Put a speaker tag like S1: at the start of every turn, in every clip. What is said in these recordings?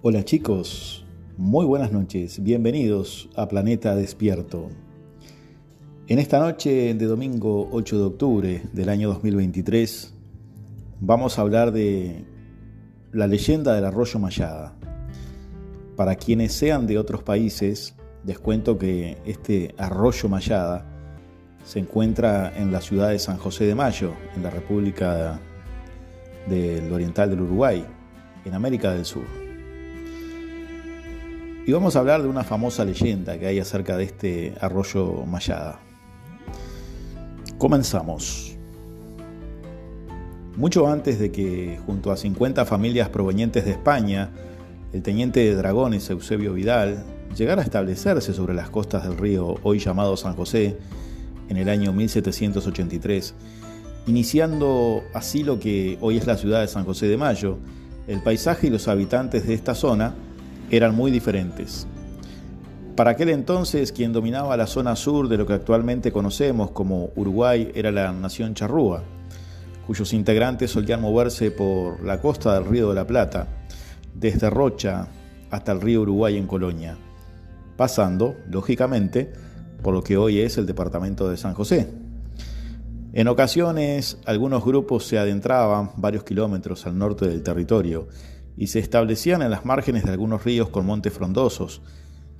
S1: Hola chicos, muy buenas noches, bienvenidos a Planeta Despierto. En esta noche de domingo 8 de octubre del año 2023 vamos a hablar de la leyenda del arroyo Mallada. Para quienes sean de otros países, les cuento que este arroyo Mallada se encuentra en la ciudad de San José de Mayo, en la República del Oriental del Uruguay, en América del Sur. Y vamos a hablar de una famosa leyenda que hay acerca de este arroyo Mallada. Comenzamos. Mucho antes de que, junto a 50 familias provenientes de España, el teniente de dragones Eusebio Vidal llegara a establecerse sobre las costas del río hoy llamado San José, en el año 1783, iniciando así lo que hoy es la ciudad de San José de Mayo, el paisaje y los habitantes de esta zona eran muy diferentes. Para aquel entonces, quien dominaba la zona sur de lo que actualmente conocemos como Uruguay era la nación charrúa, cuyos integrantes solían moverse por la costa del Río de la Plata, desde Rocha hasta el río Uruguay en Colonia, pasando, lógicamente, por lo que hoy es el departamento de San José. En ocasiones, algunos grupos se adentraban varios kilómetros al norte del territorio y se establecían en las márgenes de algunos ríos con montes frondosos,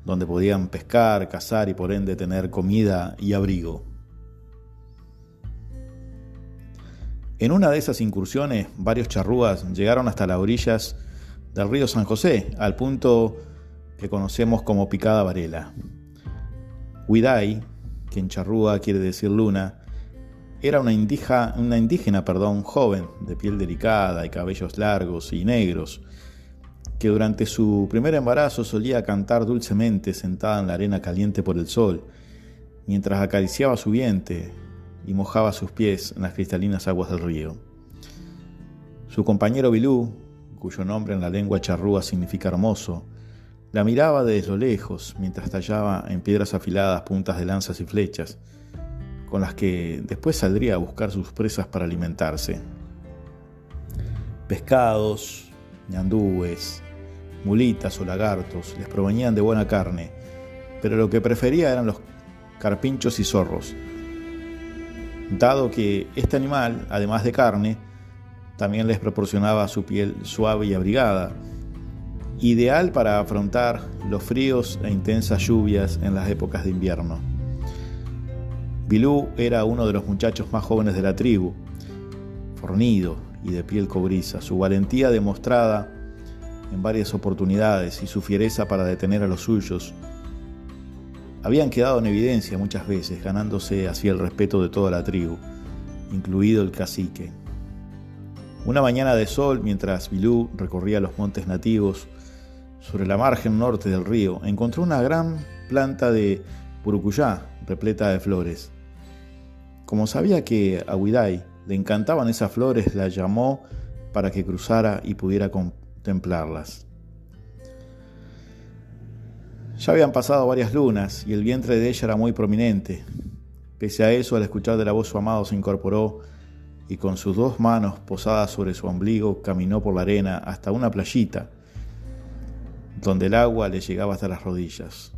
S1: donde podían pescar, cazar y por ende tener comida y abrigo. En una de esas incursiones, varios charrúas llegaron hasta las orillas del río San José, al punto que conocemos como Picada Varela. Huiday, que en charrúa quiere decir luna, era una indígena joven, de piel delicada y cabellos largos y negros, que durante su primer embarazo solía cantar dulcemente sentada en la arena caliente por el sol, mientras acariciaba su vientre y mojaba sus pies en las cristalinas aguas del río. Su compañero Bilú, cuyo nombre en la lengua charrúa significa hermoso, la miraba desde lo lejos mientras tallaba en piedras afiladas puntas de lanzas y flechas, con las que después saldría a buscar sus presas para alimentarse. Pescados, ñandúes, mulitas o lagartos les provenían de buena carne, pero lo que prefería eran los carpinchos y zorros, dado que este animal, además de carne, también les proporcionaba su piel suave y abrigada, ideal para afrontar los fríos e intensas lluvias en las épocas de invierno. Bilú era uno de los muchachos más jóvenes de la tribu, fornido y de piel cobriza. Su valentía demostrada en varias oportunidades y su fiereza para detener a los suyos habían quedado en evidencia muchas veces, ganándose así el respeto de toda la tribu, incluido el cacique. Una mañana de sol, mientras Bilú recorría los montes nativos sobre la margen norte del río, encontró una gran planta de purucuyá repleta de flores. Como sabía que a Huiday le encantaban esas flores, la llamó para que cruzara y pudiera contemplarlas. Ya habían pasado varias lunas y el vientre de ella era muy prominente. Pese a eso, al escuchar de la voz su amado se incorporó y con sus dos manos posadas sobre su ombligo caminó por la arena hasta una playita, donde el agua le llegaba hasta las rodillas.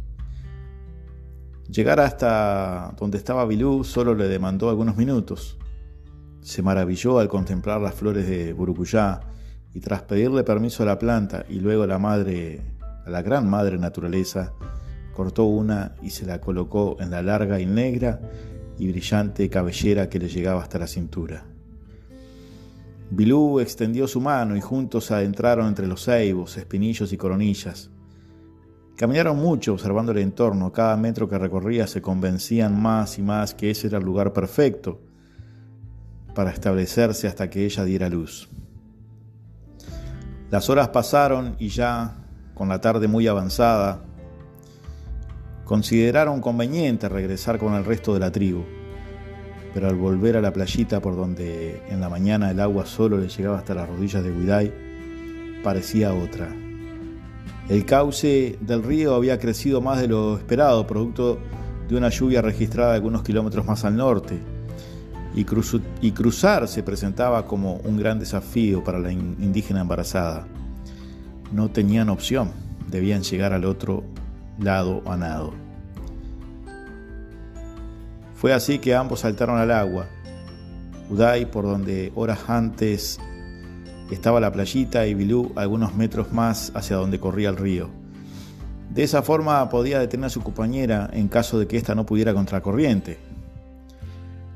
S1: Llegar hasta donde estaba Bilú solo le demandó algunos minutos. Se maravilló al contemplar las flores de burucuyá y tras pedirle permiso a la planta y luego a la gran madre naturaleza, cortó una y se la colocó en la larga y negra y brillante cabellera que le llegaba hasta la cintura. Bilú extendió su mano y juntos se adentraron entre los ceibos, espinillos y coronillas. Caminaron mucho observando el entorno. Cada metro que recorría se convencían más y más que ese era el lugar perfecto para establecerse hasta que ella diera luz. Las horas pasaron y ya, con la tarde muy avanzada, consideraron conveniente regresar con el resto de la tribu. Pero al volver a la playita por donde en la mañana el agua solo le llegaba hasta las rodillas de Huiday, parecía otra. El cauce del río había crecido más de lo esperado, producto de una lluvia registrada algunos kilómetros más al norte, y cruzar se presentaba como un gran desafío para la indígena embarazada. No tenían opción, debían llegar al otro lado a nado. Fue así que ambos saltaron al agua. Uday por donde horas antes estaba la playita y Bilú algunos metros más hacia donde corría el río. De esa forma podía detener a su compañera en caso de que ésta no pudiera contracorriente.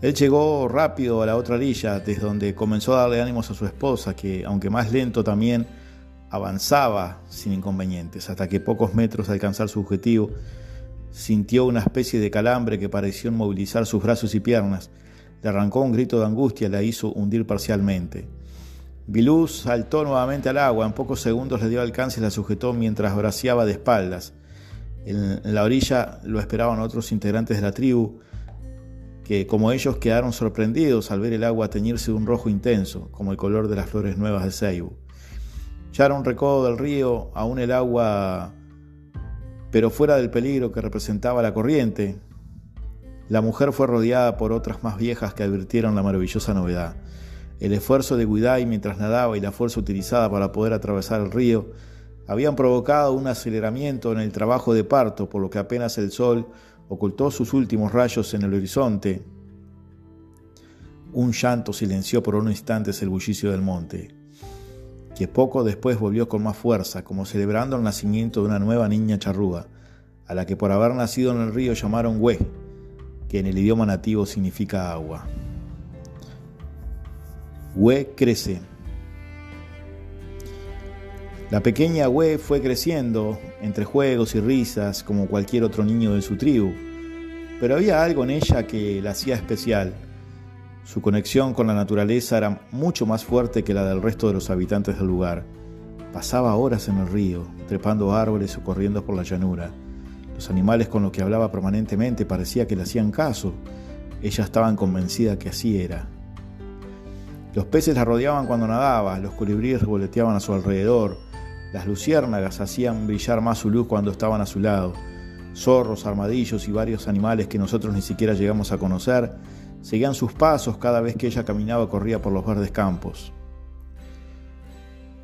S1: Él llegó rápido a la otra orilla, desde donde comenzó a darle ánimos a su esposa, que, aunque más lento, también avanzaba sin inconvenientes, hasta que pocos metros de alcanzar su objetivo, sintió una especie de calambre que pareció inmovilizar sus brazos y piernas. Le arrancó un grito de angustia y la hizo hundir parcialmente. Bilú saltó nuevamente al agua, en pocos segundos le dio alcance y la sujetó mientras braceaba de espaldas. En la orilla lo esperaban otros integrantes de la tribu, que como ellos quedaron sorprendidos al ver el agua teñirse de un rojo intenso, como el color de las flores nuevas de ceibo. Ya era un recodo del río, aún el agua, pero fuera del peligro que representaba la corriente. La mujer fue rodeada por otras más viejas que advirtieron la maravillosa novedad. El esfuerzo de Uday mientras nadaba y la fuerza utilizada para poder atravesar el río habían provocado un aceleramiento en el trabajo de parto, por lo que apenas el sol ocultó sus últimos rayos en el horizonte, un llanto silenció por unos instantes el bullicio del monte, que poco después volvió con más fuerza, como celebrando el nacimiento de una nueva niña charrúa, a la que por haber nacido en el río llamaron Hue, que en el idioma nativo significa agua. Hue crece. La pequeña Hue fue creciendo entre juegos y risas como cualquier otro niño de su tribu, pero había algo en ella que la hacía especial. Su conexión con la naturaleza era mucho más fuerte que la del resto de los habitantes del lugar. Pasaba horas en el río, trepando árboles o corriendo por la llanura. Los animales con los que hablaba permanentemente parecía que le hacían caso. Ella estaba convencida que así era. Los peces la rodeaban cuando nadaba, los colibríes revoloteaban a su alrededor, las luciérnagas hacían brillar más su luz cuando estaban a su lado. Zorros, armadillos y varios animales que nosotros ni siquiera llegamos a conocer seguían sus pasos cada vez que ella caminaba o corría por los verdes campos.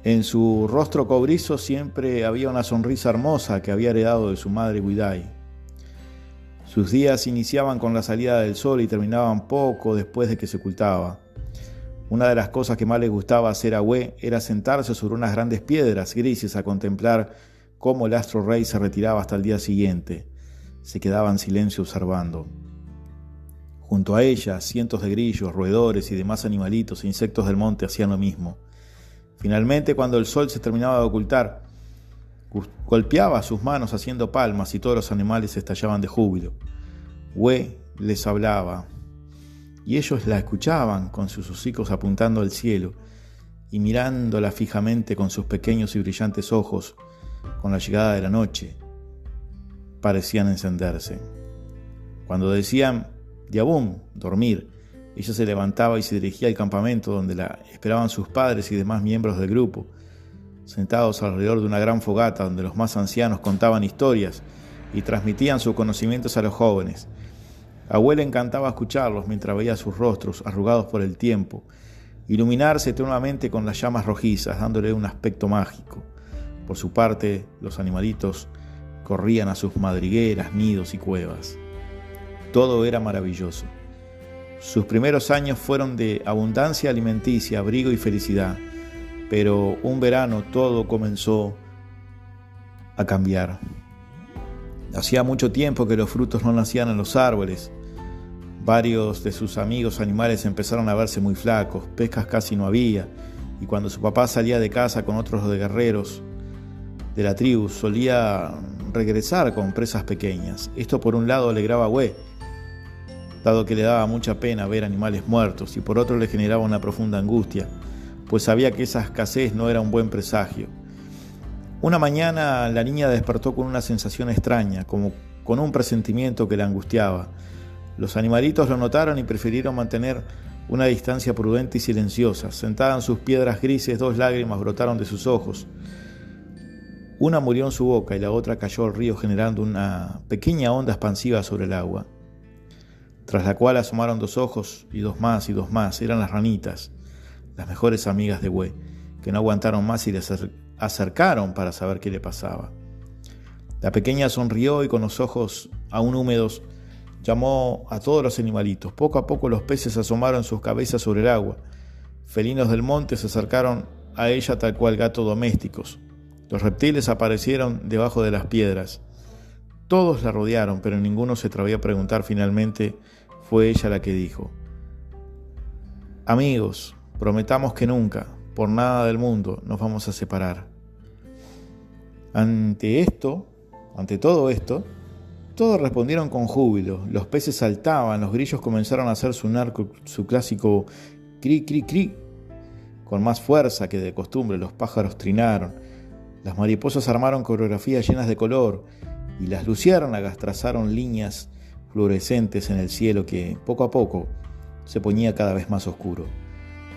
S1: En su rostro cobrizo siempre había una sonrisa hermosa que había heredado de su madre Uday. Sus días iniciaban con la salida del sol y terminaban poco después de que se ocultaba. Una de las cosas que más le gustaba hacer a Hue era sentarse sobre unas grandes piedras grises a contemplar cómo el astro rey se retiraba hasta el día siguiente. Se quedaba en silencio observando. Junto a ella, cientos de grillos, roedores y demás animalitos e insectos del monte hacían lo mismo. Finalmente, cuando el sol se terminaba de ocultar, golpeaba sus manos haciendo palmas y todos los animales estallaban de júbilo. Hue les hablaba, y ellos la escuchaban con sus hocicos apuntando al cielo y mirándola fijamente con sus pequeños y brillantes ojos. Con la llegada de la noche parecían encenderse. Cuando decían Diabum, dormir, ella se levantaba y se dirigía al campamento donde la esperaban sus padres y demás miembros del grupo, sentados alrededor de una gran fogata donde los más ancianos contaban historias y transmitían sus conocimientos a los jóvenes. A Hue le encantaba escucharlos mientras veía sus rostros, arrugados por el tiempo, iluminarse tenuamente con las llamas rojizas, dándole un aspecto mágico. Por su parte, los animalitos corrían a sus madrigueras, nidos y cuevas. Todo era maravilloso. Sus primeros años fueron de abundancia alimenticia, abrigo y felicidad, pero un verano todo comenzó a cambiar. Hacía mucho tiempo que los frutos no nacían en los árboles. Varios de sus amigos animales empezaron a verse muy flacos, pescas casi no había, y cuando su papá salía de casa con otros de guerreros de la tribu, solía regresar con presas pequeñas. Esto por un lado alegraba a Hue, dado que le daba mucha pena ver animales muertos, y por otro le generaba una profunda angustia, pues sabía que esa escasez no era un buen presagio. Una mañana la niña despertó con una sensación extraña, como con un presentimiento que la angustiaba. Los animalitos lo notaron y prefirieron mantener una distancia prudente y silenciosa. Sentada en sus piedras grises, 2 lágrimas brotaron de sus ojos. Una murió en su boca y la otra cayó al río generando una pequeña onda expansiva sobre el agua, tras la cual asomaron 2 ojos y 2 más y 2 más. Eran las ranitas, las mejores amigas de Hue, que no aguantaron más y les acercaron para saber qué le pasaba. La pequeña sonrió y con los ojos aún húmedos llamó a todos los animalitos. Poco a poco los peces asomaron sus cabezas sobre el agua. Felinos del monte se acercaron a ella tal cual gatos domésticos. Los reptiles aparecieron debajo de las piedras. Todos la rodearon, pero ninguno se atrevió a preguntar. Finalmente fue ella la que dijo: amigos, prometamos que nunca, por nada del mundo, nos vamos a separar. Ante todo esto, todos respondieron con júbilo. Los peces saltaban, los grillos comenzaron a hacer sonar su clásico cri, cri, cri. Con más fuerza que de costumbre, los pájaros trinaron. Las mariposas armaron coreografías llenas de color y las luciérnagas trazaron líneas fluorescentes en el cielo que, poco a poco, se ponía cada vez más oscuro.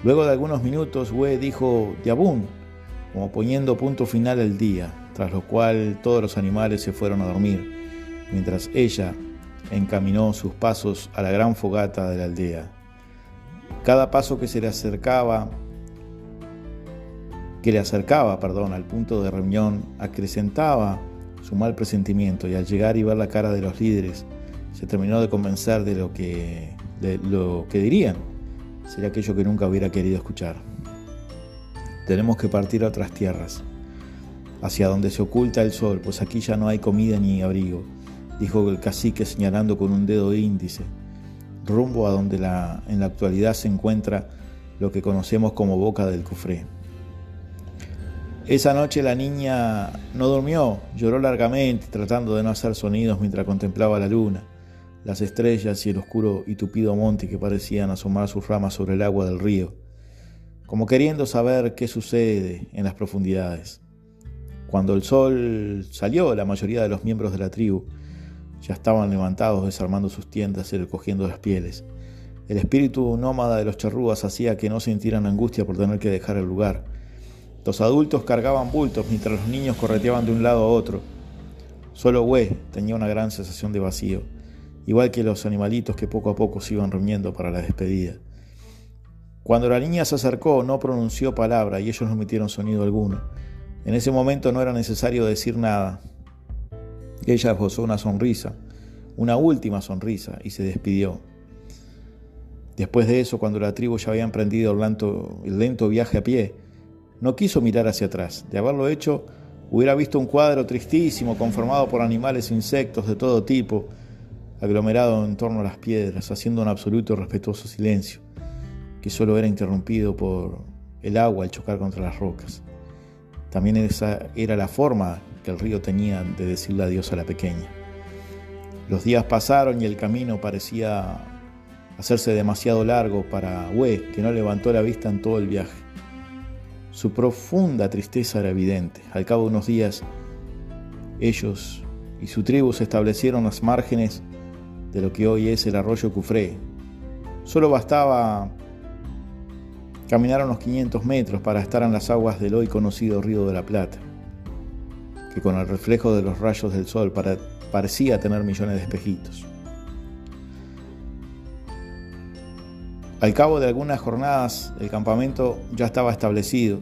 S1: Luego de algunos minutos, Hue dijo Diabún, como poniendo punto final al día, tras lo cual todos los animales se fueron a dormir, mientras ella encaminó sus pasos a la gran fogata de la aldea. Cada paso que le acercaba al punto de reunión acrecentaba su mal presentimiento, y al llegar y ver la cara de los líderes, se terminó de convencer de lo que dirían sería aquello que nunca hubiera querido escuchar. Tenemos que partir a otras tierras, hacia donde se oculta el sol, pues aquí ya no hay comida ni abrigo, dijo el cacique señalando con un dedo índice, rumbo a donde en la actualidad se encuentra lo que conocemos como Boca del Cufré. Esa noche la niña no durmió, lloró largamente, tratando de no hacer sonidos mientras contemplaba la luna, las estrellas y el oscuro y tupido monte que parecían asomar sus ramas sobre el agua del río, como queriendo saber qué sucede en las profundidades. Cuando el sol salió, la mayoría de los miembros de la tribu ya estaban levantados, desarmando sus tiendas y recogiendo las pieles. El espíritu nómada de los charrúas hacía que no sintieran angustia por tener que dejar el lugar. Los adultos cargaban bultos mientras los niños correteaban de un lado a otro. Solo Hue tenía una gran sensación de vacío, igual que los animalitos que poco a poco se iban reuniendo para la despedida. Cuando la niña se acercó, no pronunció palabra y ellos no emitieron sonido alguno. En ese momento no era necesario decir nada. Ella esbozó una sonrisa, una última sonrisa, y se despidió. Después de eso, cuando la tribu ya había emprendido el lento viaje a pie, no quiso mirar hacia atrás. De haberlo hecho, hubiera visto un cuadro tristísimo conformado por animales e insectos de todo tipo, aglomerado en torno a las piedras, haciendo un absoluto y respetuoso silencio, que solo era interrumpido por el agua al chocar contra las rocas. También esa era la forma que el río tenía de decirle adiós a la pequeña. Los días pasaron y el camino parecía hacerse demasiado largo para Hue, que no levantó la vista en todo el viaje. Su profunda tristeza era evidente. Al cabo de unos días, ellos y su tribu se establecieron a las márgenes de lo que hoy es el arroyo Cufré. Solo bastaba caminar unos 500 metros para estar en las aguas del hoy conocido Río de la Plata, que con el reflejo de los rayos del sol parecía tener millones de espejitos. Al cabo de algunas jornadas, el campamento ya estaba establecido.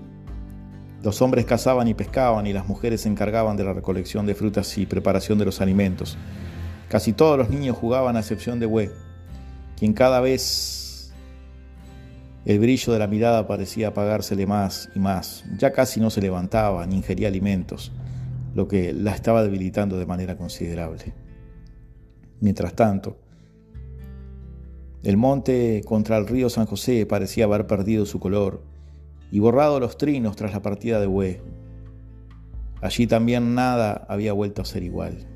S1: Los hombres cazaban y pescaban y las mujeres se encargaban de la recolección de frutas y preparación de los alimentos. Casi todos los niños jugaban a excepción de Hue, quien cada vez el brillo de la mirada parecía apagársele más y más. Ya casi no se levantaba ni ingería alimentos, lo que la estaba debilitando de manera considerable. Mientras tanto, el monte contra el río San José parecía haber perdido su color y borrado los trinos tras la partida de Hue. Allí también nada había vuelto a ser igual.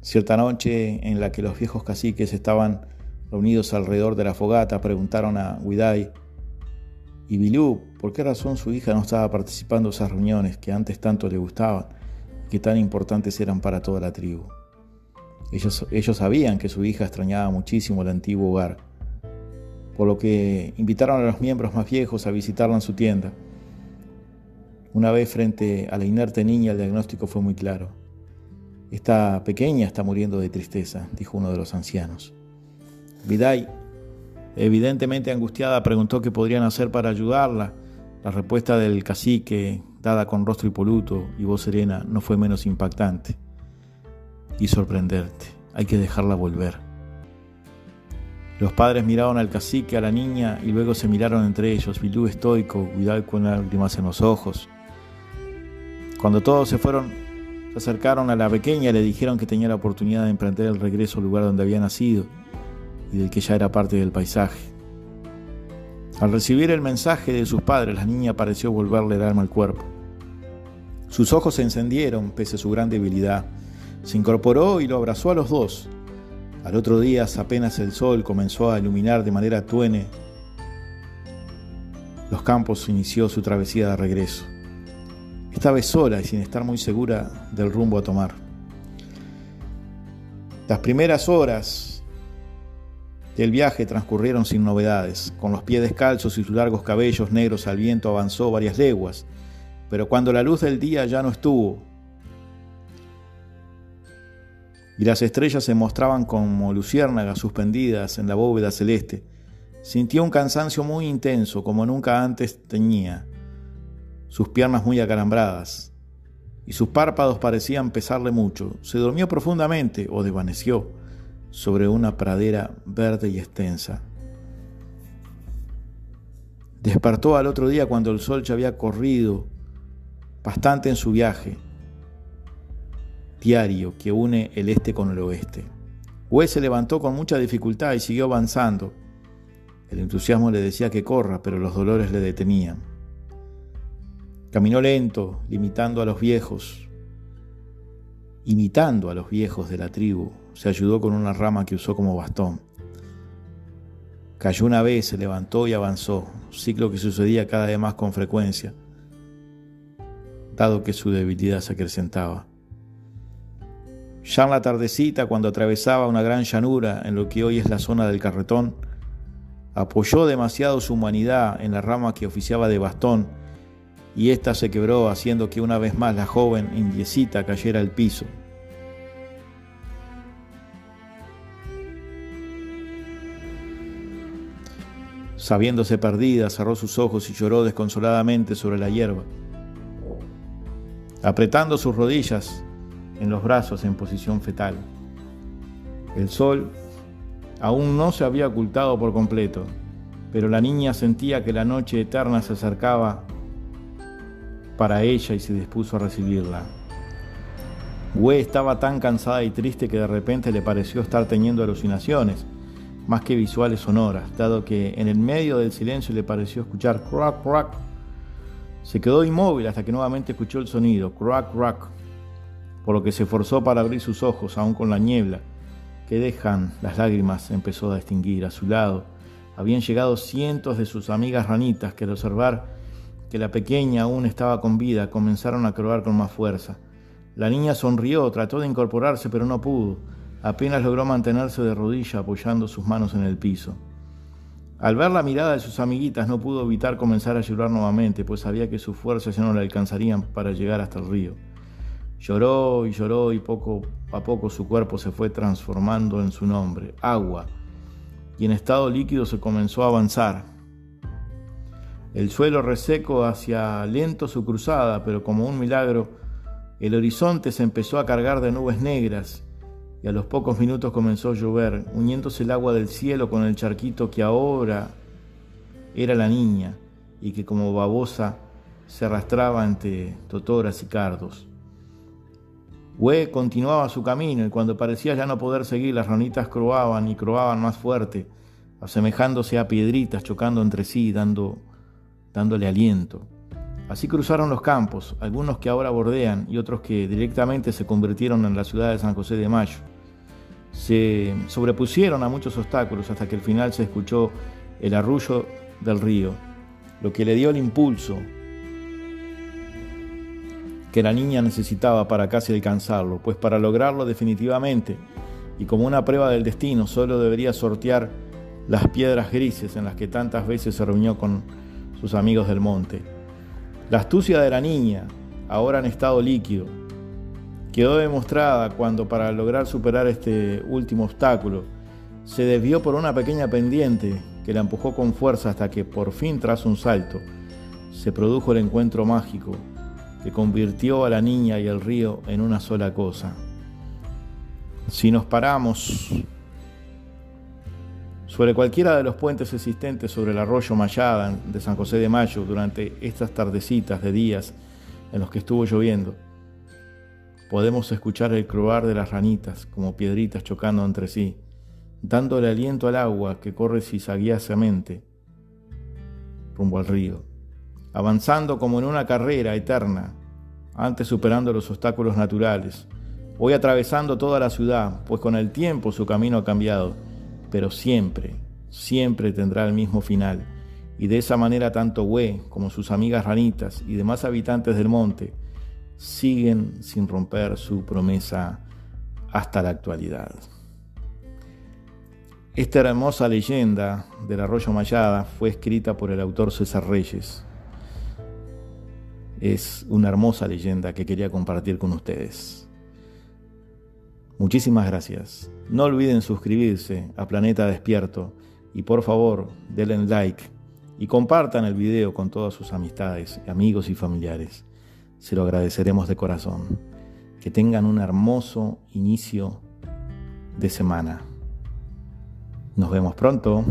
S1: Cierta noche en la que los viejos caciques estaban reunidos alrededor de la fogata, preguntaron a Huiday y Bilú por qué razón su hija no estaba participando de esas reuniones que antes tanto le gustaban y que tan importantes eran para toda la tribu. Ellos sabían que su hija extrañaba muchísimo el antiguo hogar, por lo que invitaron a los miembros más viejos a visitarla en su tienda. Una vez frente a la inerte niña, el diagnóstico fue muy claro. «Esta pequeña está muriendo de tristeza», dijo uno de los ancianos. Huiday, evidentemente angustiada, preguntó qué podrían hacer para ayudarla. La respuesta del cacique, dada con rostro impoluto y voz serena, no fue menos impactante y sorprendente. Hay que dejarla volver. Los padres miraron al cacique, a la niña, y luego se miraron entre ellos, Bilú estoico, Vidal con lágrimas en los ojos. Cuando todos se acercaron a la pequeña y le dijeron que tenía la oportunidad de emprender el regreso al lugar donde había nacido y del que ya era parte del paisaje. Al recibir el mensaje de sus padres, la niña pareció volverle el alma al cuerpo. Sus ojos se encendieron pese a su gran debilidad. Se incorporó y lo abrazó a los dos. Al otro día, apenas el sol comenzó a iluminar de manera tenue los campos, inició su travesía de regreso. Esta vez sola y sin estar muy segura del rumbo a tomar. Las primeras horas del viaje transcurrieron sin novedades. Con los pies descalzos y sus largos cabellos negros al viento avanzó varias leguas, pero cuando la luz del día ya no estuvo y las estrellas se mostraban como luciérnagas suspendidas en la bóveda celeste, sintió un cansancio muy intenso como nunca antes tenía, sus piernas muy acalambradas y sus párpados parecían pesarle mucho. Se durmió profundamente o desvaneció sobre una pradera verde y extensa. Despertó al otro día cuando el sol ya había corrido bastante en su viaje diario que une el este con el oeste. Hue se levantó con mucha dificultad y siguió avanzando. El entusiasmo le decía que corra, pero los dolores le detenían. Caminó lento, imitando a los viejos de la tribu. Se ayudó con una rama que usó como bastón. Cayó una vez, se levantó y avanzó, ciclo que sucedía cada vez más con frecuencia, dado que su debilidad se acrecentaba. Ya en la tardecita, cuando atravesaba una gran llanura en lo que hoy es la zona del Carretón, apoyó demasiado su humanidad en la rama que oficiaba de bastón y ésta se quebró, haciendo que una vez más la joven indiecita cayera al piso. Sabiéndose perdida, cerró sus ojos y lloró desconsoladamente sobre la hierba, apretando sus rodillas en los brazos en posición fetal. El sol aún no se había ocultado por completo, pero la niña sentía que la noche eterna se acercaba para ella y se dispuso a recibirla. Hue estaba tan cansada y triste que de repente le pareció estar teniendo alucinaciones, más que visuales sonoras, dado que en el medio del silencio le pareció escuchar crack, crack. Se quedó inmóvil hasta que nuevamente escuchó el sonido, crack, crack, por lo que se esforzó para abrir sus ojos, aún con la niebla que dejan las lágrimas empezó a distinguir. A su lado habían llegado cientos de sus amigas ranitas que al observar que la pequeña aún estaba con vida, comenzaron a croar con más fuerza. La niña sonrió, trató de incorporarse, pero no pudo. Apenas logró mantenerse de rodilla apoyando sus manos en el piso. Al ver la mirada de sus amiguitas no pudo evitar comenzar a llorar nuevamente, pues sabía que sus fuerzas ya no le alcanzarían para llegar hasta el río. Lloró y poco a poco su cuerpo se fue transformando en su nombre, agua, y en estado líquido se comenzó a avanzar. El suelo reseco hacía lento su cruzada, pero como un milagro, el horizonte se empezó a cargar de nubes negras y a los pocos minutos comenzó a llover, uniéndose el agua del cielo con el charquito que ahora era la niña y que como babosa se arrastraba entre totoras y cardos. Hue continuaba su camino y cuando parecía ya no poder seguir, las ranitas croaban y croaban más fuerte, asemejándose a piedritas chocando entre sí, dándole aliento. Así cruzaron los campos, algunos que ahora bordean y otros que directamente se convirtieron en la ciudad de San José de Mayo. Se sobrepusieron a muchos obstáculos hasta que al final se escuchó el arrullo del río, lo que le dio el impulso que la niña necesitaba para casi alcanzarlo, pues para lograrlo definitivamente y como una prueba del destino, solo debería sortear las piedras grises en las que tantas veces se reunió con sus amigos del monte. La astucia de la niña, ahora en estado líquido, quedó demostrada cuando, para lograr superar este último obstáculo, se desvió por una pequeña pendiente que la empujó con fuerza hasta que por fin, tras un salto, se produjo el encuentro mágico que convirtió a la niña y el río en una sola cosa. Si nos paramos sobre cualquiera de los puentes existentes sobre el arroyo Mallada de San José de Mayo durante estas tardecitas de días en los que estuvo lloviendo, podemos escuchar el croar de las ranitas como piedritas chocando entre sí, dándole aliento al agua que corre zigzagueante rumbo al río, avanzando como en una carrera eterna, antes superando los obstáculos naturales, hoy atravesando toda la ciudad, pues con el tiempo su camino ha cambiado, pero siempre, siempre tendrá el mismo final, y de esa manera tanto Hue como sus amigas ranitas y demás habitantes del monte siguen sin romper su promesa hasta la actualidad. Esta hermosa leyenda del arroyo Mallada fue escrita por el autor César Reyes. Es una hermosa leyenda que quería compartir con ustedes. Muchísimas gracias. No olviden suscribirse a Planeta Despierto y por favor denle like y compartan el video con todas sus amistades, amigos y familiares. Se lo agradeceremos de corazón. Que tengan un hermoso inicio de semana. Nos vemos pronto.